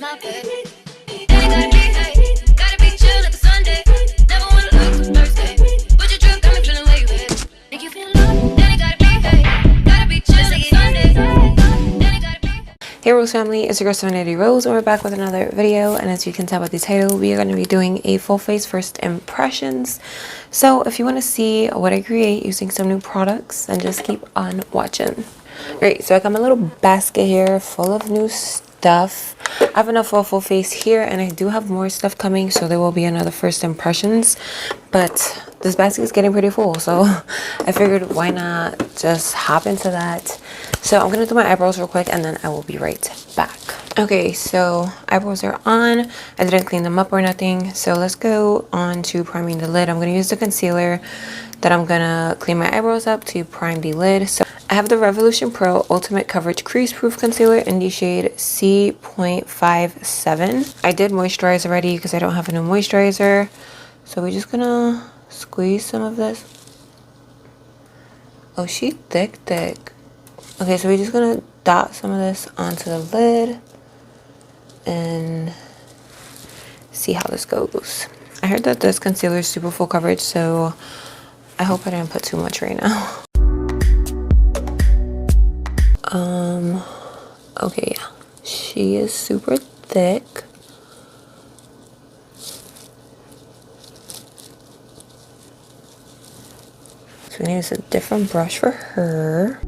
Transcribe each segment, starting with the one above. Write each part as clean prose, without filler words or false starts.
my bed. Ain't gotta be, hey, gotta be chill like a Sunday. Never wanna look too thirsty. Put your drink, got me feeling where you at. Make you feel love. Ain't gotta be, hey, gotta be chill like a Sunday. Ain't gotta be. Hey Rose family, it's your girl Serenity Rose, and we're back with another video. And as you can tell by the title, we are going to be doing a full face first impressions. So if you want to see what I create using some new products, then just keep on watching. Alright, so I got my little basket here full of new stuff. I have enough for a full face here, and I do have more stuff coming, so there will be another first impressions. But this basket is getting pretty full, so I figured why not just hop into that. So I'm gonna do my eyebrows real quick, and then I will be right back. Okay, so eyebrows are on. I didn't clean them up or nothing, so let's go on to priming the lid. I'm gonna use the concealer that I'm gonna clean my eyebrows up to prime the lid. So I have the Revolution Pro Ultimate Coverage Crease Proof Concealer in the shade C.57. I did moisturize already because I don't have a new moisturizer. So we're just gonna squeeze some of this. Oh, she thick. Okay, so we're just gonna dot some of this onto the lid and see how this goes. I heard that this concealer is super full coverage, so I hope I didn't put too much right now. Okay, yeah, she is super thick. So we need to use a different brush for her.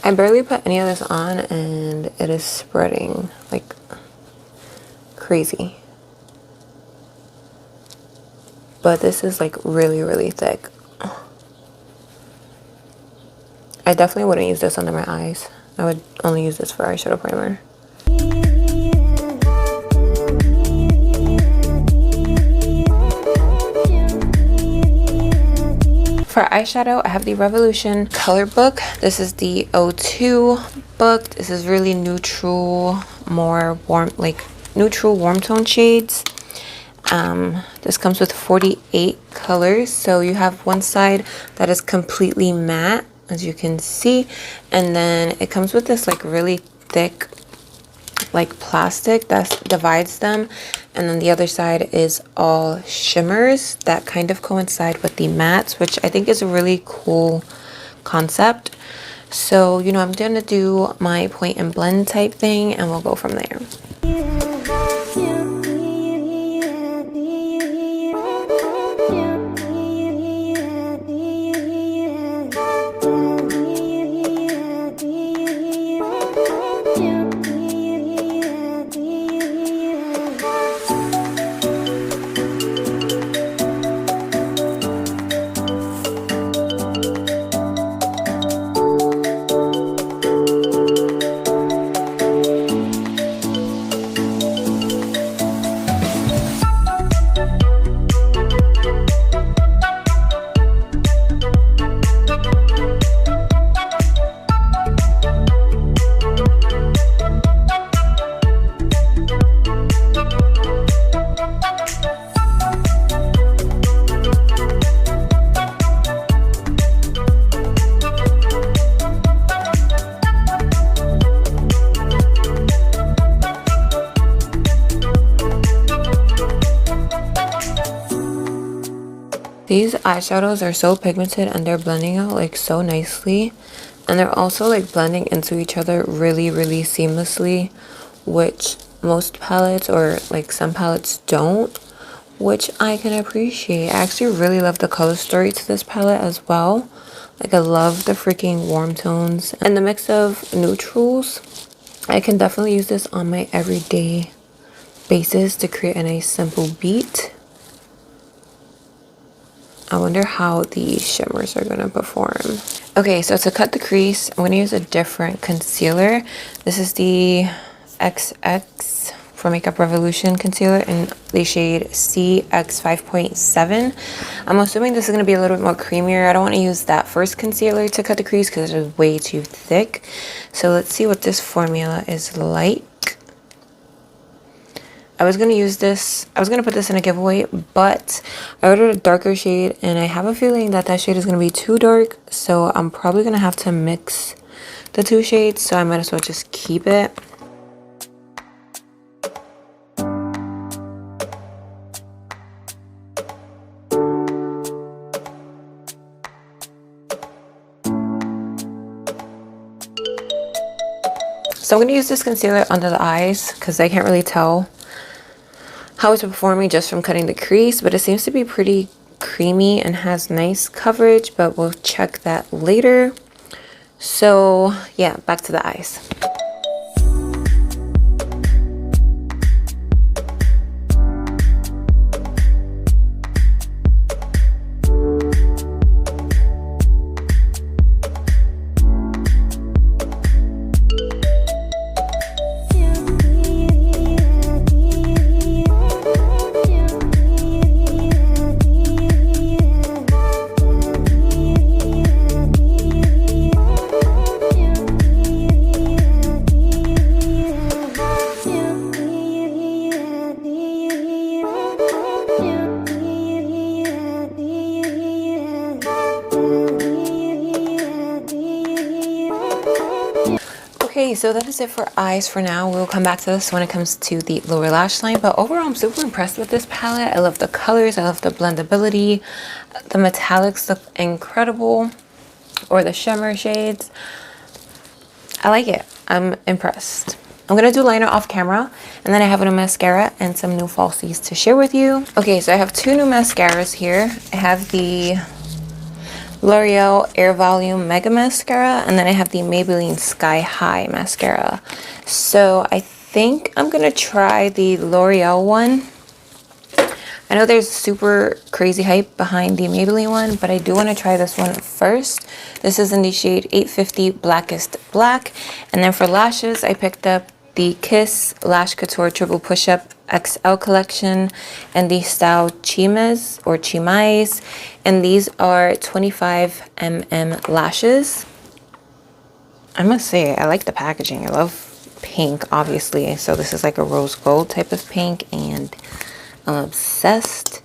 I barely put any of this on, and it is spreading like crazy. But this is like really thick. I definitely wouldn't use this under my eyes. I would only use this for eyeshadow primer. For eyeshadow, I have the Revolution color book. This is the 02 book. This is really neutral, more warm, like neutral warm tone shades. This comes with 48 colors. So you have one side that is completely matte, as you can see, and then it comes with this like really thick like plastic that divides them, and then the other side is all shimmers that kind of coincide with the mattes, which I think is a really cool concept. So, you know, I'm gonna do my point and blend type thing, and we'll go from there. These eyeshadows are so pigmented, and they're blending out like so nicely, and they're also like blending into each other really seamlessly, which most palettes or like some palettes don't, which I can appreciate. I actually really love the color story to this palette as well. Like, I love the freaking warm tones and the mix of neutrals. I can definitely use this on my everyday basis to create a nice simple beat. I wonder how the shimmers are going to perform. Okay, so to cut the crease, I'm going to use a different concealer. This is the XX from Makeup Revolution concealer in the shade CX 5.7. I'm assuming this is going to be a little bit more creamier. I don't want to use that first concealer to cut the crease because it is way too thick. So let's see what this formula is like. I was going to use this, I was going to put this in a giveaway, but I ordered a darker shade and I have a feeling that that shade is going to be too dark. So I'm probably going to have to mix the two shades. So I might as well just keep it. So I'm going to use this concealer under the eyes because I can't really tell how it's performing just from cutting the crease, but it seems to be pretty creamy and has nice coverage, but we'll check that later. So yeah, back to the eyes. Okay, so that is it for eyes for now. We'll come back to this when it comes to the lower lash line. But overall, I'm super impressed with this palette. I love the colors. I love the blendability. The metallics look incredible. Or the shimmer shades. I like it. I'm impressed. I'm going to do liner off camera. And then I have a new mascara and some new falsies to share with you. Okay, so I have two new mascaras here. I have the L'Oreal Air Volume Mega Mascara, and then I have the Maybelline Sky High Mascara. So I think I'm gonna try the L'Oreal one. I know there's super crazy hype behind the Maybelline one, but I do want to try this one first. This is in the shade 850 Blackest Black. And then for lashes, I picked up the Kiss Lash Couture Triple Push-Up XL collection and the style Chimes or Chimais, and these are 25 mm lashes. I must say I like the packaging. I love pink, obviously, so this is like a rose gold type of pink, and I'm obsessed.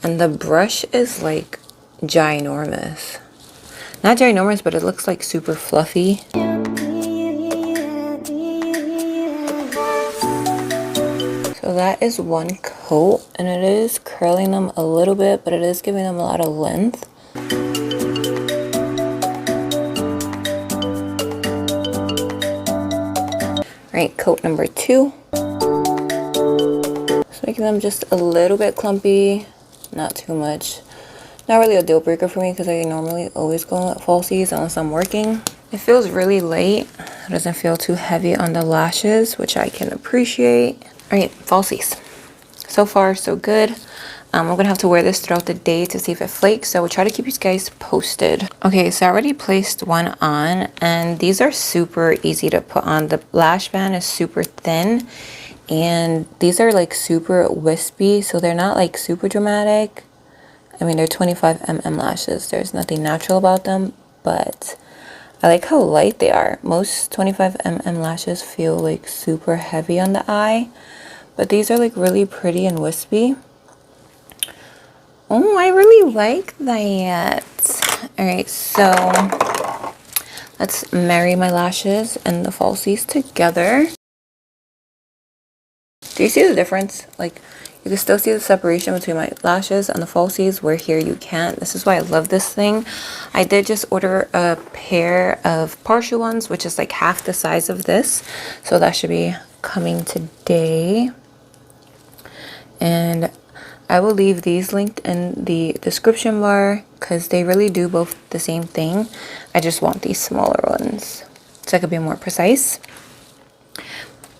And the brush is like ginormous, not ginormous, but it looks like super fluffy. So that is one coat, and it is curling them a little bit, but it is giving them a lot of length. Alright, coat number 2. Just making them just a little bit clumpy, not too much. Not really a deal breaker for me because I normally always go with falsies unless I'm working. It feels really light. It doesn't feel too heavy on the lashes, which I can appreciate. Alright, falsies. So far, so good. I'm going to have to wear this throughout the day to see if it flakes, so we'll try to keep you guys posted. Okay, so I already placed one on, and these are super easy to put on. The lash band is super thin, and these are like super wispy, so they're not like super dramatic. I mean, they're 25 mm lashes. There's nothing natural about them, but I like how light they are. Most 25 mm lashes feel like super heavy on the eye, but these are like really pretty and wispy. Oh, I really like that. All right, so let's marry my lashes and the falsies together. Do you see the difference? Like, you can still see the separation between my lashes and the falsies, where here you can't. This is why I love this thing. I did just order a pair of partial ones, which is like half the size of this. So that should be coming today. And I will leave these linked in the description bar because they really do both the same thing. I just want these smaller ones so I could be more precise.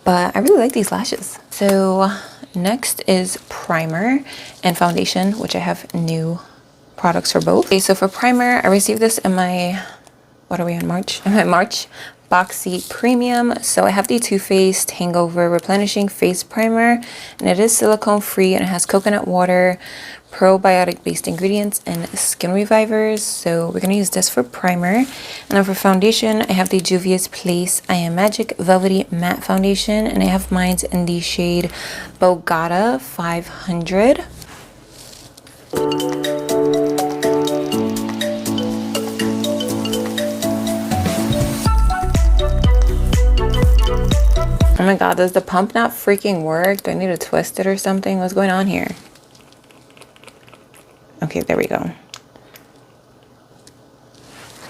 But I really like these lashes. So next is primer and foundation, which I have new products for both. Okay, so for primer, I received this in my, what are we in, March? In my March Boxy Premium. So I have the Too Faced Hangover Replenishing Face Primer, and it is silicone free, and it has coconut water, probiotic based ingredients, and skin revivers. So we're gonna use this for primer. And then for foundation, I have the Juvias Place I Am Magic Velvety Matte Foundation, and I have mine in the shade Bogata 500. Oh my god, does the pump not freaking work? Do I need to twist it or something? What's going on here? Okay, there we go. I'm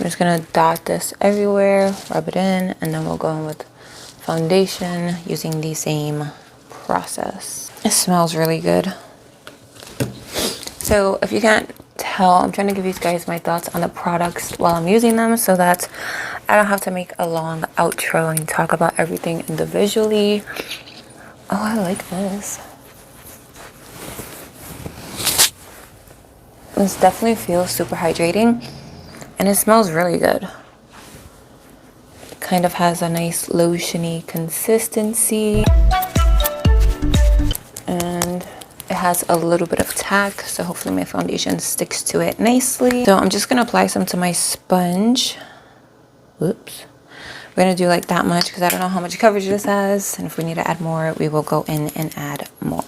just gonna dot this everywhere, rub it in, and then we'll go in with foundation using the same process. It smells really good. So if you can't tell, I'm trying to give you guys my thoughts on the products while I'm using them so that I don't have to make a long outro and talk about everything individually. Oh, I like this. This definitely feels super hydrating, and it smells really good. It kind of has a nice lotiony consistency, and it has a little bit of tack, so hopefully my foundation sticks to it nicely. So I'm just gonna apply some to my sponge. Whoops. We're gonna do like that much because I don't know how much coverage this has, and if we need to add more, we will go in and add more.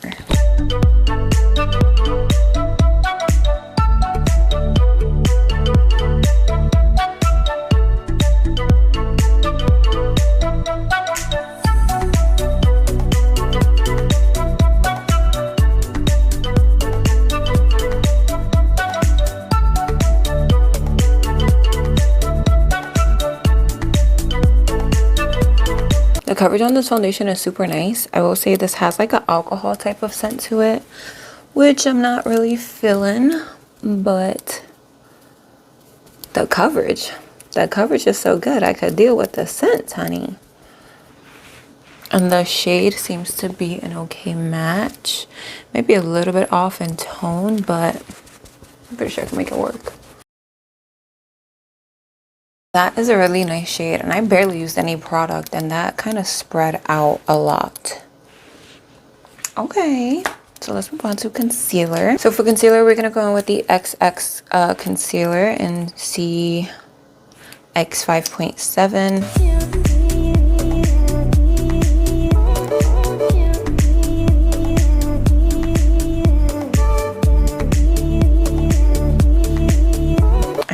The coverage on this foundation is super nice. I will say this has like an alcohol type of scent to it, which I'm not really feeling, but the coverage is so good. I could deal with the scent, honey. And the shade seems to be an okay match. Maybe a little bit off in tone, but I'm pretty sure I can make it work. That is a really nice shade, and I barely used any product, and that kind of spread out a lot. Okay, so let's move on to concealer. So for concealer, we're gonna go in with the XX concealer in CX 5.7.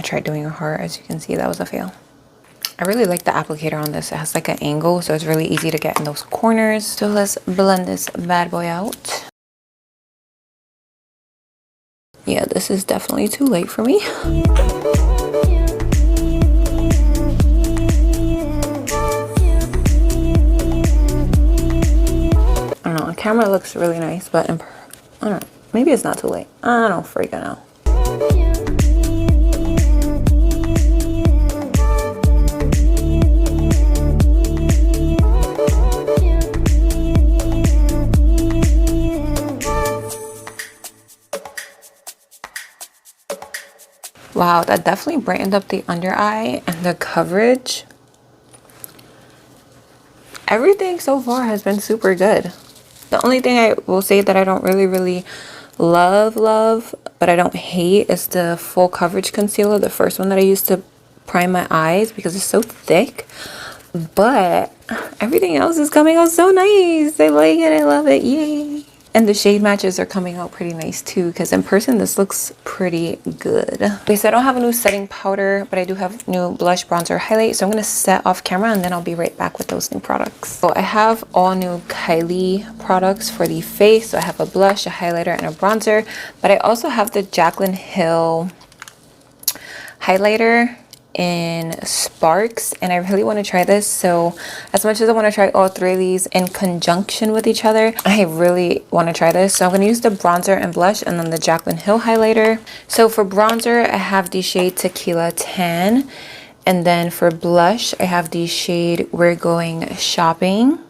Tried doing a heart. As you can see, that was a fail. I really like the applicator on this. It has like an angle, so it's really easy to get in those corners. So let's blend this bad boy out. Yeah, this is definitely too late for me. I don't know, on camera it looks really nice, but I don't know, maybe it's not too late. I don't freaking know. Wow, that definitely brightened up the under eye and the coverage. Everything so far has been super good. The only thing I will say that I don't really love, but I don't hate is the full coverage concealer, the first one that I used to prime my eyes because it's so thick. But everything else is coming out so nice. I like it, I love it, yay. And the shade matches are coming out pretty nice too, because in person this looks pretty good. Okay, so I don't have a new setting powder, but I do have new blush, bronzer, highlight. So I'm going to set off camera and then I'll be right back with those new products. So I have all new Kylie products for the face. So I have a blush, a highlighter, and a bronzer. But I also have the Jaclyn Hill highlighter in Sparks, and I really want to try this. So as much as I want to try all three of these in conjunction with each other, I really want to try this. So I'm going to use the bronzer and blush and then the Jaclyn Hill highlighter. So for bronzer, I have the shade Tequila Tan, and then for blush, I have the shade We're Going Shopping,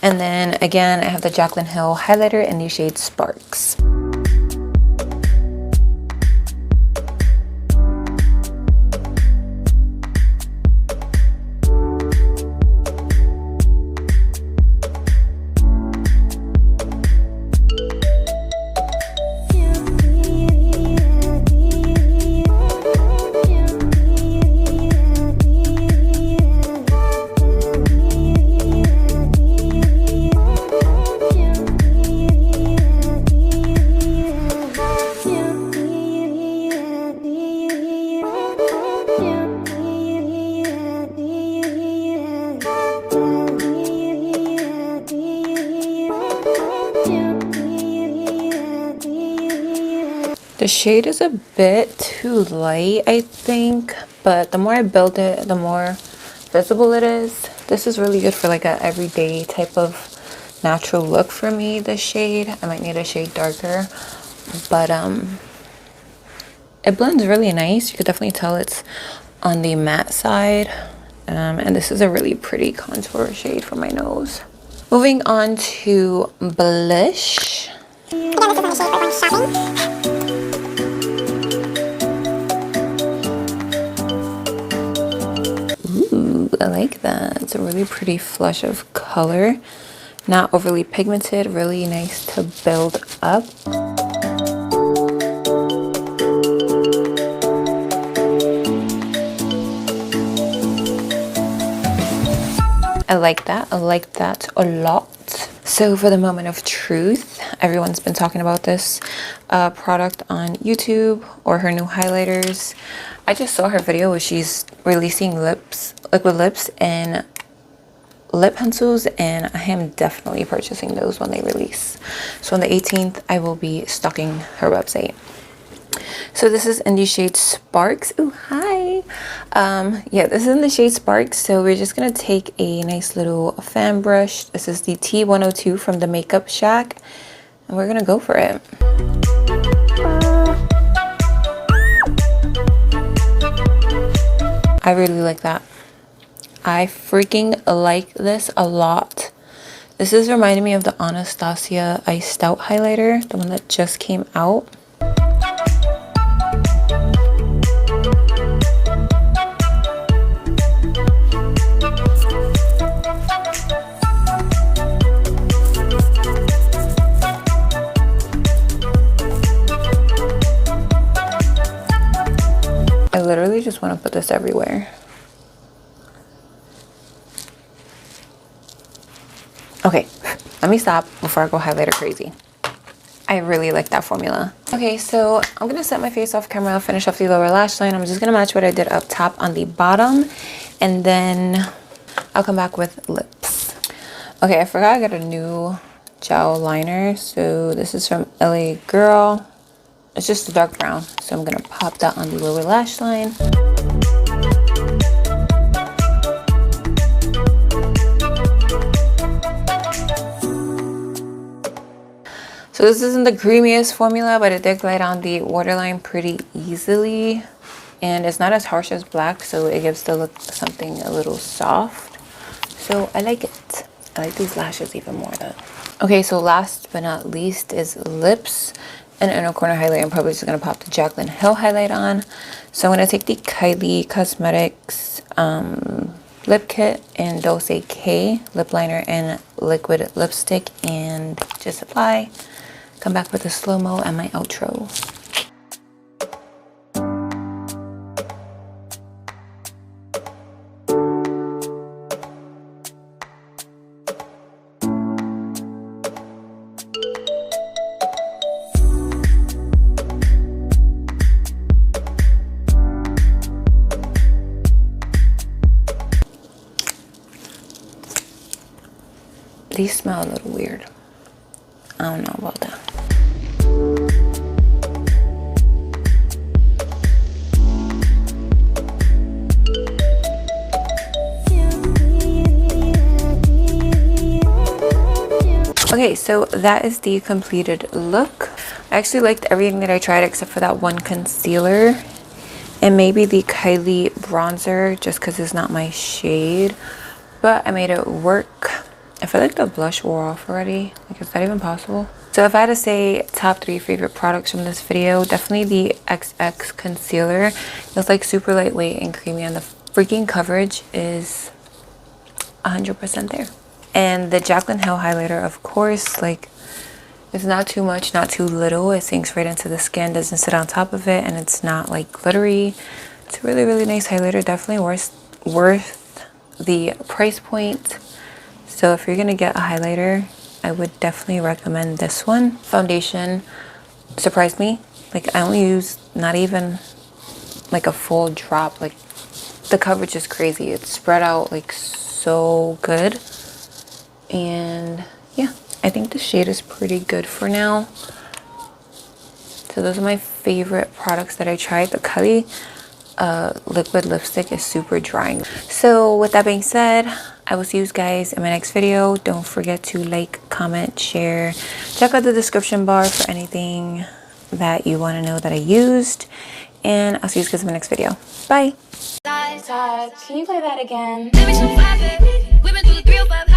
and then again I have the Jaclyn Hill highlighter in the shade Sparks. shade is a bit too light, I think, but the more I build it, the more visible it is. This is really good for like a everyday type of natural look for me, this shade. I might need a shade darker, but it blends really nice. You could definitely tell it's on the matte side. And this is a really pretty contour shade for my nose. Moving on to blush. Ooh, I like that. It's a really pretty flush of color. Not overly pigmented, really nice to build up. I like that. I like that a lot. So for the moment of truth, everyone's been talking about this product on YouTube, or her new highlighters. I just saw her video where she's releasing liquid lips and lip pencils, and I am definitely purchasing those when they release. So on the 18th, I will be stalking her website. So this is in the shade Sparks. Oh, hi. Yeah, this is in the shade Sparks. So we're just gonna take a nice little fan brush. This is the T102 from the Makeup Shack, and we're gonna go for it. I really like that. I freaking like this a lot. This is reminding me of the Anastasia Iced Out highlighter, the one that just came out. I literally just want to put this everywhere. Okay, let me stop before I go highlighter crazy. I really like that formula. Okay, so I'm gonna set my face off camera, finish off the lower lash line. I'm just gonna match what I did up top on the bottom, and then I'll come back with lips. Okay, I forgot I got a new gel liner. So this is from LA Girl. It's just a dark brown, so I'm gonna pop that on the lower lash line. So this isn't the creamiest formula, but it did glide on the waterline pretty easily. And it's not as harsh as black, so it gives the look something a little soft. So I like it. I like these lashes even more though. Okay, so last but not least is lips. And inner corner highlight, I'm probably just going to pop the Jaclyn Hill highlight on. So I'm going to take the Kylie Cosmetics lip kit and Dose K lip liner and liquid lipstick, and just apply. Come back with a slow-mo and my outro. These smell a little weird. I don't know about that. Okay, so that is the completed look. I actually liked everything that I tried except for that one concealer and maybe the Kylie bronzer, just because it's not my shade, but I made it work. I feel like the blush wore off already. Like, is that even possible? So if I had to say top 3 favorite products from this video, definitely the XX concealer. It's like super lightweight and creamy, and the freaking coverage is 100% there. And the Jaclyn Hill highlighter, of course, like, it's not too much, not too little. It sinks right into the skin, doesn't sit on top of it, and it's not like glittery. It's a really, really nice highlighter. Definitely worth the price point. So if you're gonna get a highlighter, I would definitely recommend this one. Foundation surprised me. Like, I only used not even like a full drop. Like, the coverage is crazy. It's spread out like so good. And yeah, I think the shade is pretty good for now. So those are my favorite products that I tried. The Cali liquid lipstick is super drying. So with that being said, I will see you guys in my next video. Don't forget to like, comment, share. Check out the description bar for anything that you want to know that I used. And I'll see you guys in my next video. Bye. Can you play that again? Let me some 5, baby. We've been through the 305.